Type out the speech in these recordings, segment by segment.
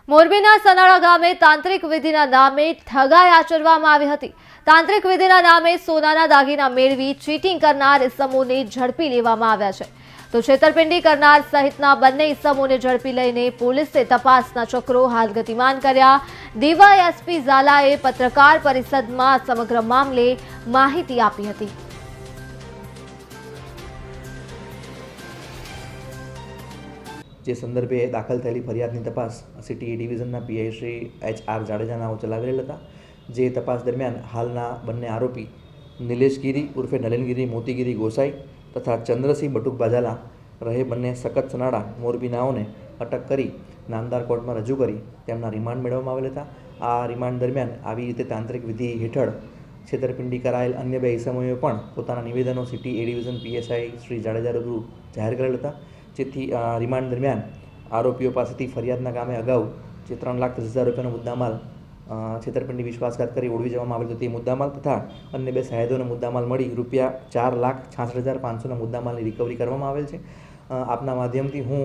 મોરબીના સનાળા ગામે તાંત્રિક વિધિના નામે ઠગાઈ આચરવામાં આવી હતી। તાંત્રિક વિધિના નામે સોનાના દાગીના મેળવી ચીટિંગ કરનાર ઇસમોને ઝડપી લેવામાં આવ્યા છે। તો છેતરપિંડી કરનાર સહિતના બંને ઇસમોને ઝડપી લઈને પોલીસે તપાસના ચક્રો હાલ ગતિમાન કર્યા। ડીવાયએસપી ઝાલાએ પત્રકાર પરિષદમાં સમગ્ર મામલે માહિતી આપી હતી। જે સંદર્ભે દાખલ થયેલી ફરિયાદની તપાસ સિટી ડિવિઝનના પીઆઈ શ્રી HR જાડેજા નાઓ ચલાવી રહેલ હતા। જે તપાસ દરમિયાન હાલના બંને આરોપી નિલેશ ગીરી ઉર્ફે નલિનગીરી મોતીગીરી ગોસાઈ તથા ચંદ્રસિંહ બટુક બાજાલા રહે બંને સખત સનાડા મોરબી નાઓને અટક કરી નામદાર કોર્ટમાં રજૂ કરી તેમના રિમાન્ડ મેળવવામાં આવેલ હતા। આ રિમાન્ડ દરમિયાન આવી રીતે તાંત્રિક વિધિ હેઠળ છેતરપિંડી કરાયેલ અન્ય બે ઇસમોએ પણ પોતાના નિવેદનો city division PSI Shri Jadeja રૂબરૂ જાહેર કરેલ હતા। જેથી રિમાન્ડ દરમિયાન આરોપીઓ પાસેથી ફરિયાદના કામે અગાઉ જે 3,30,000 રૂપિયાનો મુદ્દામાલ છેતરપિંડી વિશ્વાસઘાત કરી ઓળવી જવામાં આવેલ હતો તે મુદ્દામાલ તથા અન્ય બે સાહેદોનો મુદ્દામાલ મળી ₹4,66,500ના મુદ્દામાલની રિકવરી કરવામાં આવેલ છે। આપના માધ્યમથી હું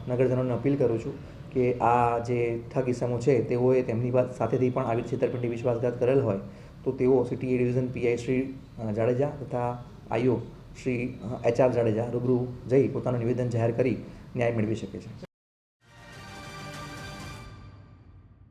નગરજનોને અપીલ કરું છું કે આ જે ઠગ ઇસમો છે તેઓએ તેમની સાથેથી પણ આવી છેતરપિંડી વિશ્વાસઘાત કરેલ હોય તો તેઓ city division PI Shri Jadeja તથા આઈઓ શ્રી HR જાડેજા રૂબરૂ જઈ પોતાનું નિવેદન જાહેર કરી ન્યાય મેળવી શકે છે।